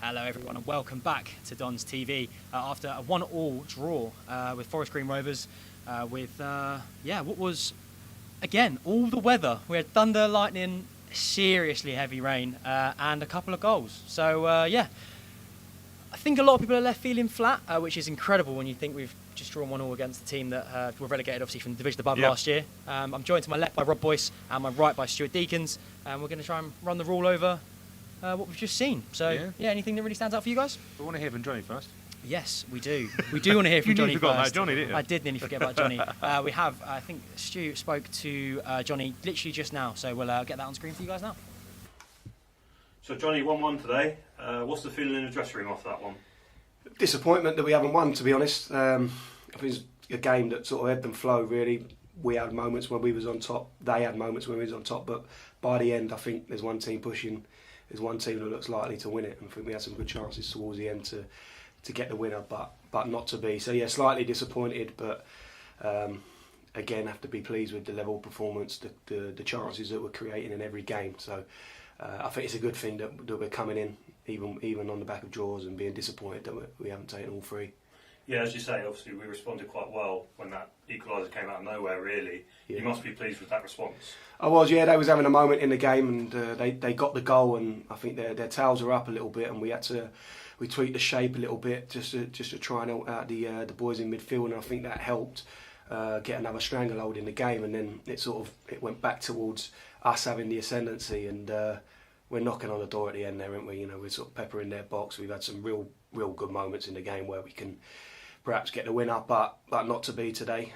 Hello everyone and welcome back to Don's TV after a 1-1 draw with Forest Green Rovers what was, again, all the weather. We had thunder, lightning, seriously heavy rain and a couple of goals. So I think a lot of people are left feeling flat, which is incredible when you think we've just drawn 1-1 against a team that were relegated obviously from the division above last year. I'm joined to my left by Rob Boyce and my right by Stuart Deakins, and we're going to try and run the rule over what we've just seen. So, anything that really stands out for you guys? We want to hear from Johnny first. Yes, we do. We do want to hear from Johnny forgot first. about Johnny, didn't you? I did nearly forget about Johnny. I think Stu spoke to Johnny literally just now, so we'll get that on screen for you guys now. So Johnny, 1-1 today. What's the feeling in the dressing room after that one? Disappointment that we haven't won, to be honest. I think it's a game that sort of ebbed and flowed, really. We had moments when we was on top, they had moments when we was on top, but by the end I think there's one team pushing, there's one team that looks likely to win it, and I think we had some good chances towards the end to get the winner, but not to be. So yeah, slightly disappointed, but again have to be pleased with the level of performance, the chances that we're creating in every game. So I think it's a good thing that we're coming in even on the back of draws and being disappointed that we haven't taken all three. Yeah, as you say, obviously we responded quite well when that equaliser came out of nowhere, really. Yeah. You must be pleased with that response. I was, yeah. They was having a moment in the game, and they got the goal, and I think their tails are up a little bit, and we tweaked the shape a little bit just to try and help out the boys in midfield, and I think that helped get another stranglehold in the game, and then it went back towards us having the ascendancy, and we're knocking on the door at the end there, aren't we? You know, we're sort of peppering their box. We've had some real good moments in the game where we can perhaps get the winner, but not to be today.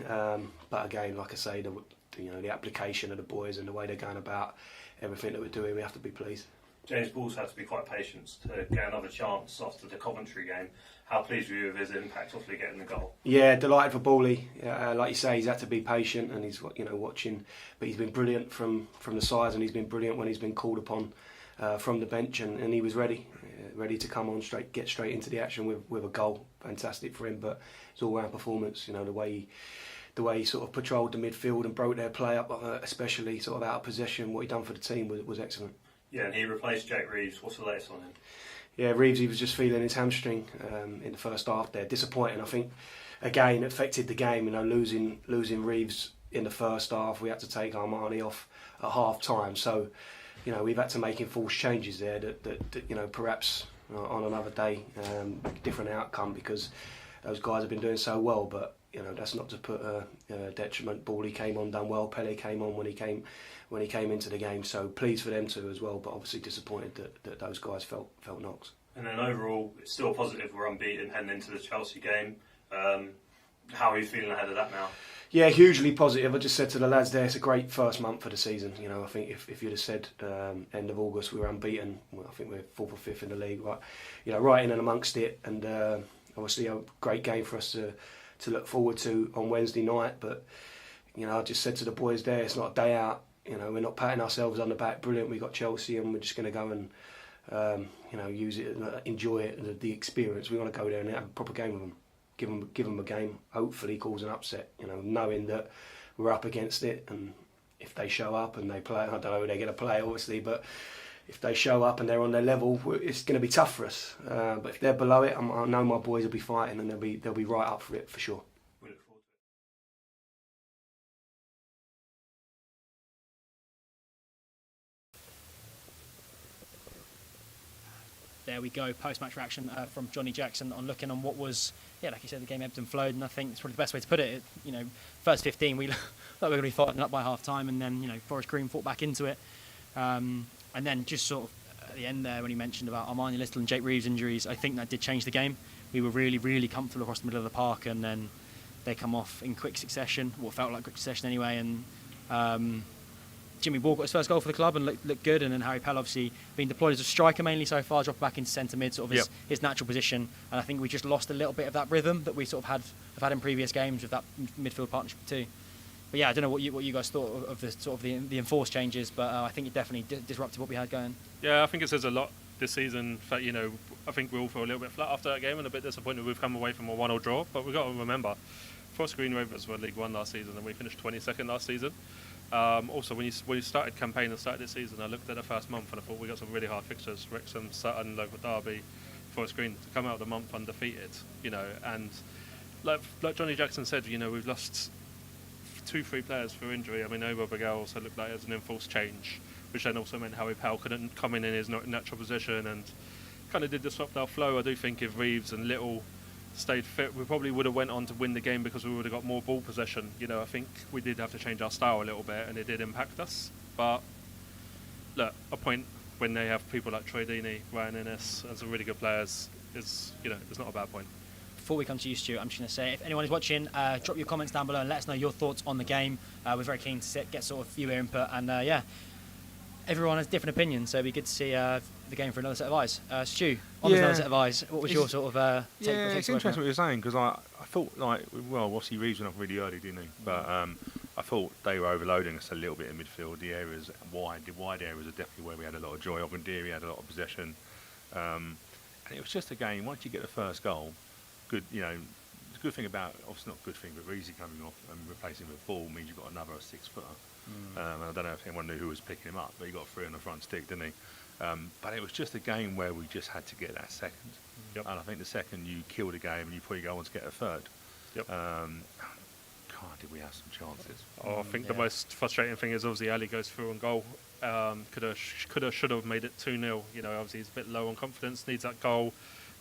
But again, like I say, the application of the boys and the way they're going about everything that we're doing, we have to be pleased. James Ball's had to be quite patient to get another chance after the Coventry game. How pleased were you with his impact, hopefully getting the goal? Yeah, delighted for Bally. Like you say, he's had to be patient, and he's watching, but he's been brilliant from the sides, and he's been brilliant when he's been called upon from the bench, and he was ready to come on get straight into the action with a goal. Fantastic for him, but it's all round performance. You know, the way he sort of patrolled the midfield and broke their play up, especially sort of out of possession. What he done for the team was excellent. Yeah, and he replaced Jake Reeves. What's the latest on him? Yeah, Reeves, he was just feeling his hamstring in the first half there. Disappointing, I think. Again, it affected the game. You know, losing Reeves in the first half, we had to take Armani off at half time. So, you know, we've had to make enforced changes there that you know, perhaps on another day, different outcome, because those guys have been doing so well. But you know, that's not to put a detriment. Bally came on, done well. Pele came on when he came into the game. So pleased for them too as well. But obviously disappointed that those guys felt knocks. And then overall, it's still positive. We're unbeaten heading into the Chelsea game. How are you feeling ahead of that now? Yeah, hugely positive. I just said to the lads there, it's a great first month of the season. You know, I think if you'd have said end of August we were unbeaten, well, I think we're 4th or 5th in the league, right? You know, right in and amongst it, and obviously a great game for us to look forward to on Wednesday night. But you know, I just said to the boys there, it's not a day out. You know, we're not patting ourselves on the back. Brilliant, we got Chelsea, and we're just going to go and you know, use it, and enjoy it, the experience. We want to go there and have a proper game with them. Give them a game, hopefully cause an upset, you know, knowing that we're up against it, and if they show up and they play, I don't know who they're going to play obviously, but if they show up and they're on their level, it's going to be tough for us. But if they're below it, I know my boys will be fighting, and they'll be right up for it for sure. We look forward to it. There we go, post-match reaction from Johnny Jackson on looking on what was, like you said, the game ebbed and flowed, and I think it's probably the best way to put it. You know, first 15, we thought we were going to be fighting up by half-time, and then, you know, Forest Green fought back into it. And then just sort of at the end there, when he mentioned about Armani Little and Jake Reeves' injuries, I think that did change the game. We were really, really comfortable across the middle of the park, and then they come off in quick succession, what felt like quick succession anyway, and Jimmy Ward got his first goal for the club and looked good, and then Harry Pell obviously being deployed as a striker mainly so far, dropped back into centre mid, sort of his natural position, and I think we just lost a little bit of that rhythm that we sort of have had in previous games with that midfield partnership too. But yeah, I don't know what you guys thought of the sort of the enforced changes, but I think it definitely disrupted what we had going. Yeah, I think it says a lot this season. That, you know, I think we all feel a little bit flat after that game and a bit disappointed we've come away from a 1-0 draw. But we've got to remember, Forest Green Rovers were League One last season, and we finished 22nd last season. Also, when you started campaign and started this season, I looked at the first month and I thought we got some really hard fixtures: Wrexham, Sutton, local derby, Forest Green to come out of the month undefeated, and like Johnny Jackson said, we've lost 2-3 players for injury. I mean, Omar Bagel also looked like it was an enforced change, which then also meant Howie Powell couldn't come in his natural position and kind of did disrupt our flow. I do think if Reeves and Little stayed fit, we probably would have went on to win the game because we would have got more ball possession. I think we did have to change our style a little bit, and it did impact us. But look, a point when they have people like Troy Deeney, Ryan Ennis, and some really good players is, it's not a bad point. Before we come to you, Stu, I'm just going to say, if anyone is watching, drop your comments down below and let us know your thoughts on the game. We're very keen to get sort of viewer input, and everyone has different opinions, so it'd be good to see the game for another set of eyes. Stu, on another set of eyes, what was your sort of take? Yeah, it's interesting what you're saying, because I thought, obviously Reeves went off really early, didn't he? But I thought they were overloading us a little bit in midfield. The areas the wide areas are definitely where we had a lot of joy. Ogundiri had a lot of possession, and it was just a game. Once you get the first goal, good. The good thing about, obviously not a good thing, but Reezy coming off and replacing with ball means you've got another 6-footer. I don't know if anyone knew who was picking him up, but he got 3 on the front stick, didn't he? But it was just a game where we just had to get that second. Yep. And I think the second you kill the game and you probably go on to get a third. Yep. God, did we have some chances? I think the most frustrating thing is obviously Ali goes through on goal. Should have made it 2-0. Obviously he's a bit low on confidence, needs that goal,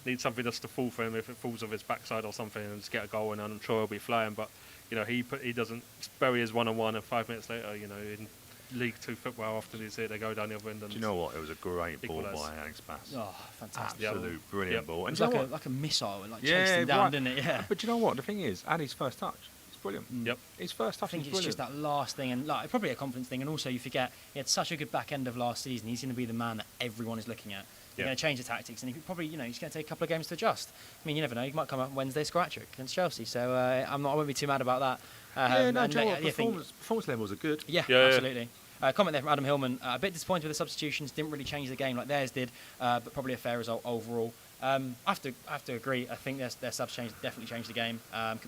needs something just to fall for him if it falls off his backside or something and just get a goal, and I'm sure he'll be flying. But he doesn't bury his 1-on-1, and 5 minutes later, in League 2 football, often you see it, they go down the other end. And do you know what? It was a great ball by Alex Bass. Oh, fantastic! Absolute brilliant ball. And it was like a missile, and chased him down, didn't it? Yeah. But do you know what? The thing is, Ali's first touch. Brilliant. Yep. His first touch. I think it's just that last thing, and probably a confidence thing, and also you forget he had such a good back end of last season. He's going to be the man that everyone is looking at. They're going to change the tactics, and he probably, he's going to take a couple of games to adjust. I mean, you never know. He might come up Wednesday, score hat-trick against Chelsea. So I won't be too mad about that. Performance levels are good. Yeah, absolutely. Comment there from Adam Hillman. A bit disappointed with the substitutions. Didn't really change the game like theirs did, but probably a fair result overall. I have to agree. I think their subs definitely changed the game.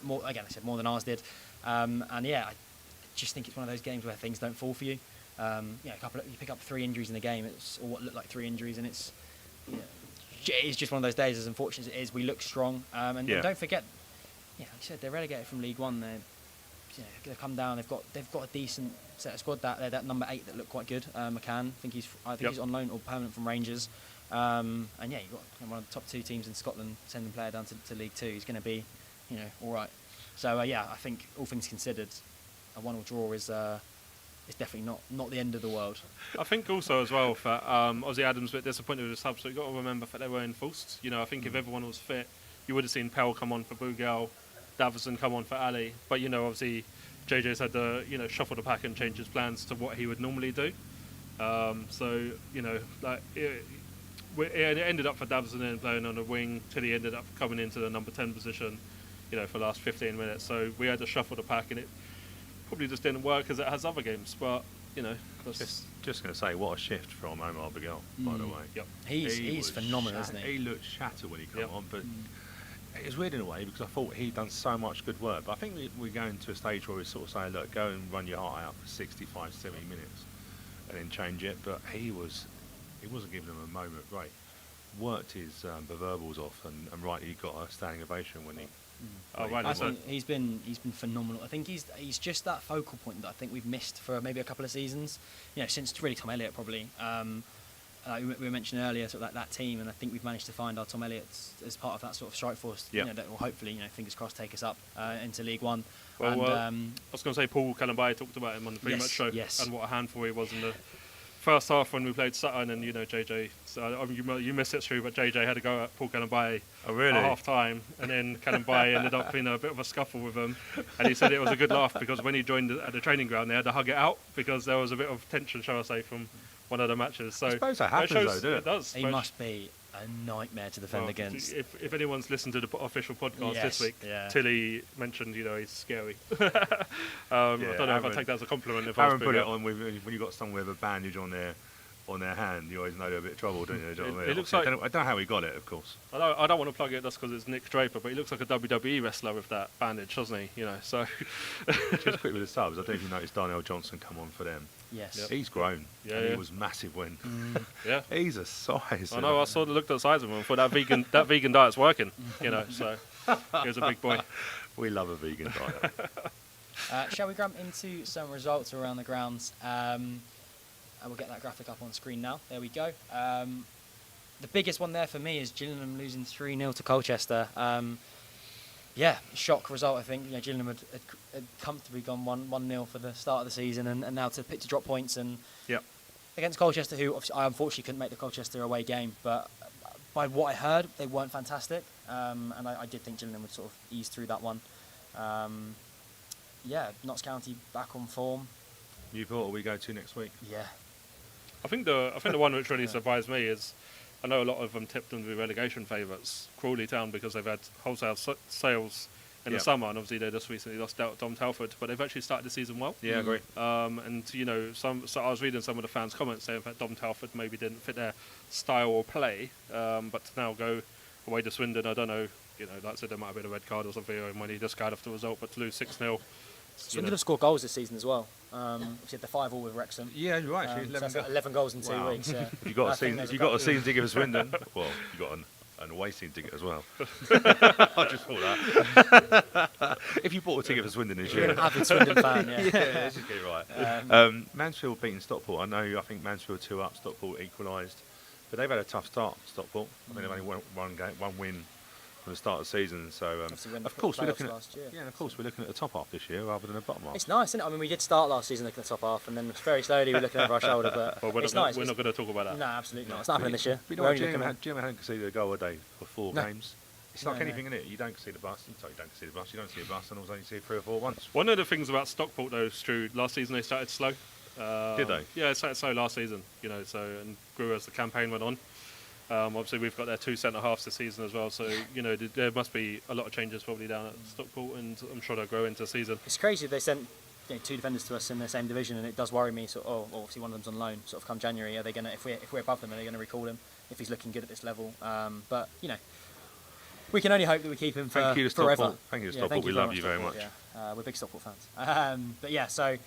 More than ours did. I just think it's one of those games where things don't fall for you. You pick up 3 injuries in the game, or what looked like 3 injuries, and it's just one of those days. As unfortunate as it is, we look strong, and don't forget, like you said, they're relegated from League One. They've come down. They've got a decent set of squad. That number 8 that looked quite good, McCann. I think he's on loan or permanent from Rangers. You've got one of the top 2 teams in Scotland sending a player down to League 2. He's going to be, all right. So I think all things considered, a 1-1 draw is definitely not the end of the world. I think also as well that obviously Adam's a bit disappointed with the subs, so you've got to remember that they were enforced. I think if everyone was fit, you would have seen Pell come on for Bugel, Davison come on for Ali. But obviously JJ's had to shuffle the pack and change his plans to what he would normally do. It ended up for Davison and playing on the wing till he ended up coming into the number 10 position, for the last 15 minutes. So we had to shuffle the pack, and it probably just didn't work as it has other games. But just going to say, what a shift from Omar Bagel, by the way. Yep. He's phenomenal, isn't he? He looked shattered when he came on, but it was weird in a way because I thought he'd done so much good work. But I think we're going to a stage where we sort of say, look, go and run your heart out for 65, 70 minutes, and then change it. But he wasn't giving them a moment of break. Worked his proverbials off, and rightly got a standing ovation when he. He's been phenomenal. I think he's just that focal point that I think we've missed for maybe a couple of seasons. Since really Tom Elliott probably. We were mentioning earlier, sort of that team, and I think we've managed to find our Tom Elliott as part of that sort of strike force. That will hopefully, fingers crossed, take us up into League One. Well, I was going to say Paul Kalambai talked about him on the pre-match show, and what a handful he was in the first half when we played Sutton, and JJ. So you missed it, Stu, but JJ had to go at Paul Kalambai at half time, and then Kalambai ended up in a bit of a scuffle with him, and he said it was a good laugh because when he joined at the training ground, they had to hug it out because there was a bit of tension, shall I say, from one of the matches. So I suppose that happens, though, doesn't it? It does. He must be a nightmare to defend against. If anyone's listened to the official podcast this week, Tilly mentioned, he's scary. I don't know if I take that as a compliment. Aaron put it on when you got someone with a bandage on their on their hand, you always know they're a bit of trouble, don't you? Do you know what I mean? It looks Obviously, like- I don't know how he got it, of course. I don't want to plug it just because it's Nick Draper, but he looks like a WWE wrestler with that bandage, doesn't he? You know, so Just quick with the subs, I don't know if you noticed Darnell Johnson come on for them. Yes. Yep. He's grown, Yeah, and yeah. he was massive when. yeah. He's a size. I know. I looked at the size of him and thought that vegan diet's working. You know, so he was a big boy. We love a vegan diet. Shall we jump into some results around the grounds? And we'll get that graphic up on screen now. There we go. The biggest one there for me is Gillingham losing 3-0 to Colchester. Yeah, shock result, I think. You know, Gillingham had comfortably gone 1-0 for the start of the season and now to pick to drop points and Yep. against Colchester, who obviously, I unfortunately couldn't make the Colchester away game, but by what I heard, they weren't fantastic. And I did think Gillingham would sort of ease through that one. Yeah, Notts County back on form. Newport, we go to next week. Yeah. I think the one which really surprised me is I know a lot of them tipped them to be relegation favourites, Crawley Town, because they've had wholesale sales in the summer, and obviously they just recently lost out Dom Telford, but they've actually started the season well. Yeah, I agree. And you know, so I was reading some of the fans' comments saying that Dom Telford maybe didn't fit their style or play, but to now go away to Swindon, I don't know. You know, like I said, there might have been a red card or something, or when he just got off the result, but to lose 6-0. Swindon have scored goals this season as well. Obviously had the 5-5 with Wrexham. Yeah, you're right. Actually, So 11 that's goals. 11 goals in 2 Wow. weeks. Yeah. If you got I a think season, there's if you a got a couple- season ticket for Swindon, well, you got an away season ticket as well. I just thought that. If you bought a ticket for Swindon this You're year, an avid Swindon fan, yeah. let's just get it right. Mansfield beating Stockport. I think Mansfield 2 up, Stockport equalised, but they've had a tough start. Stockport. I mean, they've only won one win from the start of the season. So Obviously when of they course put we're the looking playoffs at last year. of course we're looking at the top half this year rather than the bottom half. It's nice, isn't it? I mean, we did start last season looking at the top half, and then very slowly we're looking over our shoulder. But Well, we're it's not nice. we're not going to talk about that. No, absolutely not. It's not happening this year. But you We're know what, only looking at- Jim hadn't conceded a goal a day for 4 No. games. It's No, like no. anything in it. You don't concede a bus. You don't concede a bus. You don't see a bus, and also you see 3 or 4 once. One of the things about Stockport, though, Stu, last season they started slow. Did they? Yeah, they started slow last season. You know, so and grew as the campaign went on. Obviously, we've got their 2 centre halves this season as well. So you know, there must be a lot of changes probably down at Stockport, and I'm sure they'll grow into the season. It's crazy they sent 2 defenders to us in the same division, and it does worry me. Obviously one of them's on loan. Sort of come January, are they going to if we're above them, are they going to recall him if he's looking good at this level? But you know, we can only hope that we keep him for Thank you to forever. Stockport. Thank you to Stockport. We love you very much. Stockport, yeah. We're big Stockport fans. But yeah, so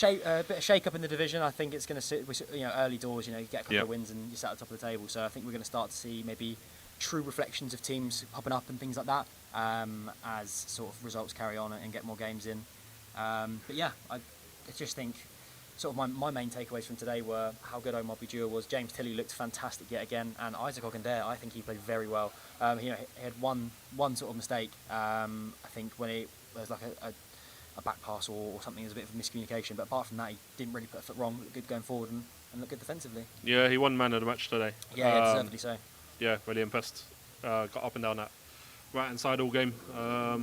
a bit of shake up in the division. I think it's going to sit. Early doors. You know, you get a couple Yep. of wins and you're sat at the top of the table. So I think we're going to start to see maybe true reflections of teams popping up and things like that as sort of results carry on and get more games in. But yeah, I just think sort of my main takeaways from today were how good Omar Bujua was. James Tilley looked fantastic yet again, and Isaac Ogundere, I think he played very well. He had one sort of mistake. I think when there's like a back pass or something, there's a bit of miscommunication. But apart from that, he didn't really put a foot wrong. Looked good going forward and looked good defensively. Yeah, he won man of the match today. Yeah, deservedly so. Yeah, really impressed. Got up and down that right hand side all game.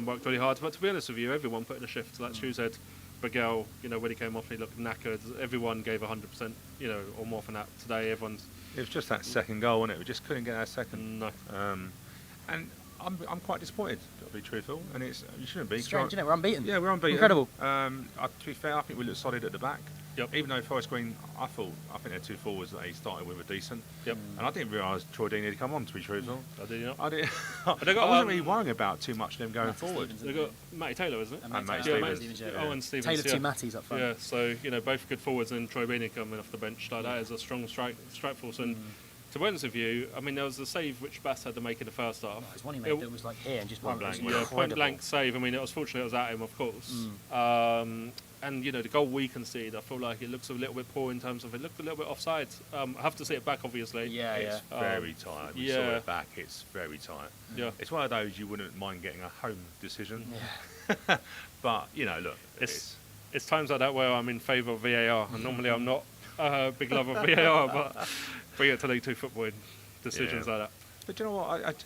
Worked really hard. But to be honest with you, everyone put in a shift. Like Stu said, Bagel, when he came off, he looked knackered. Everyone gave 100%, or more than that today. Everyone's. It was just that second goal, wasn't it? We just couldn't get that second. No. And I'm quite disappointed, to be truthful. And you shouldn't be. Strange, isn't it? We're unbeaten. Yeah, we're unbeaten. Incredible. To be fair, I think we looked solid at the back. Yep. Even though Forest Green, I think their 2 forwards that he started with were decent. Yep. And I didn't realise Troy Dean had come on, to be truthful. I did not. I didn't. They got, I wasn't really worrying about too much them going Matty forward. Stevens, They got Matty Taylor, isn't it? And Matty Stevens, yeah. Oh, and Stevens. Taylor yeah. 2 Matties up front. Yeah, so both good forwards, and Troy Beanie coming off the bench. Like that is a strong strike force. And to be honest with you, I mean, there was a save which Bass had to make in the first half. There's one he made that was like here and just Point one blank. Yeah, point blank save. I mean, it was fortunate it was at him, of course. And the goal we conceded, I feel like it looks a little bit poor in terms of it looked a little bit offside. I have to see it back, obviously. Yeah, It's very tight. We saw yeah. it back. It's very tight. Yeah. It's one of those you wouldn't mind getting a home decision. Yeah. But look, It's times like that where I'm in favour of VAR, and normally I'm not a big lover of VAR, but bring it to League 2 football decisions Yeah. like that. But you know what?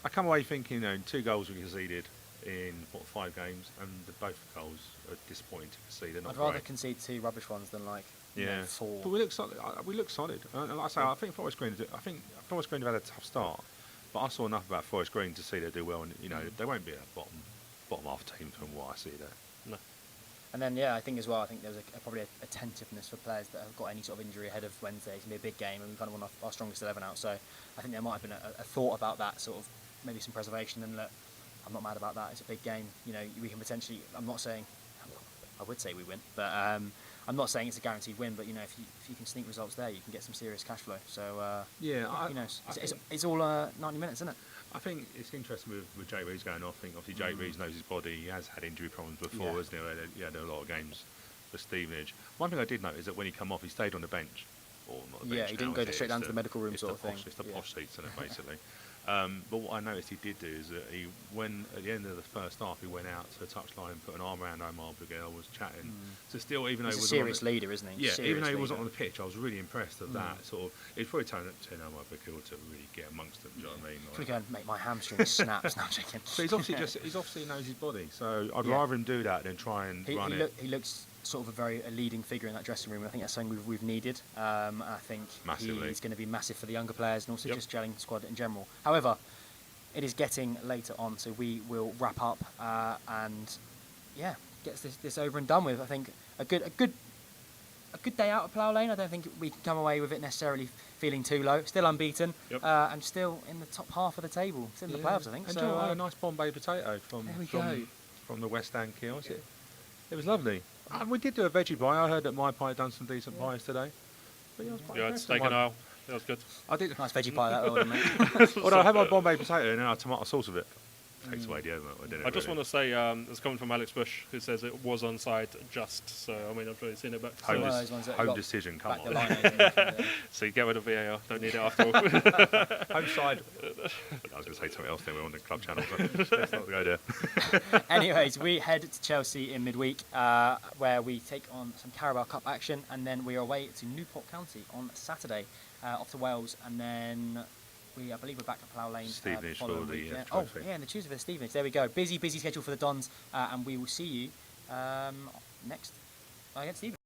I come away thinking, 2 goals we conceded in 5 games, and both goals are disappointing to concede. They're not I'd rather great. concede 2 rubbish ones than like 4. But we look solid. And like I say, I think Forest Green have had a tough start, but I saw enough about Forest Green to see they do well, and they won't be a bottom half team from what I see there. No. And then, yeah, I think as well, I think there was probably a tentativeness for players that have got any sort of injury ahead of Wednesday. It's going to be a big game, and we kind of want our strongest 11 out. So I think there might have been a thought about that, sort of maybe some preservation. And look, I'm not mad about that. It's a big game. You know, we can potentially. I'm not saying. I would say we win, but I'm not saying it's a guaranteed win. But you know, if you can sneak results there, you can get some serious cash flow. So who knows? It's all 90 minutes, isn't it? I think it's interesting with Jake Reeves going off. I think obviously Jake Reeves knows his body. He has had injury problems before, hasn't he? He had a lot of games for Stevenage. One thing I did note is that when he come off, he stayed on the bench. Or not the bench. Yeah, he didn't go straight down to the medical room sort of thing. It's the posh seats in it, basically. But what I noticed he did do is that when at the end of the first half, he went out to the touchline and put an arm around Omar Bugel, was chatting. So still, even though he's a serious leader, isn't he? Yeah, serious even though he leader. wasn't on the pitch, I was really impressed of that. Sort of, it was probably telling Omar Bugel to really get amongst them. Do you know what I mean? Probably going to make my hamstring snap. No, I'm joking. So he's obviously knows his body. So I'd rather him do that than try and run it. He looks sort of a leading figure in that dressing room. I think that's something we've needed. I think he's going to be massive for the younger players and also just gelling the squad in general. However, it is getting later on, so we will wrap up and get this over and done with. I think a good day out at Plough Lane. I don't think we can come away with it necessarily feeling too low. Still unbeaten and still in the top half of the table. Still in the playoffs, I think. And I had a nice Bombay potato from the West End kiosk. It was lovely. We did do a veggie pie. I heard that my pie had done some decent pies today. But it's steak and ale. That was good. I did. Nice veggie pie, that one, mate. Well, I had my Bombay potato and then I had tomato sauce with it. Takes away the element. I just want to say, it's coming from Alex Bush, who says it was onside just. So, I mean, I'm sure you've seen it, but home decision, come on. So you get rid of VAR, don't need it after all. Home side. I was going to say something else then, we're on the club channel, but let's not go there. Anyways, we head to Chelsea in midweek, where we take on some Carabao Cup action, and then we are away to Newport County on Saturday, off to Wales, and then I believe we're back at Plough Lane. Stevenage for the trophy. And the Tuesday for the Stevenage. There we go. Busy schedule for the Dons, and we will see you next against Stevenage.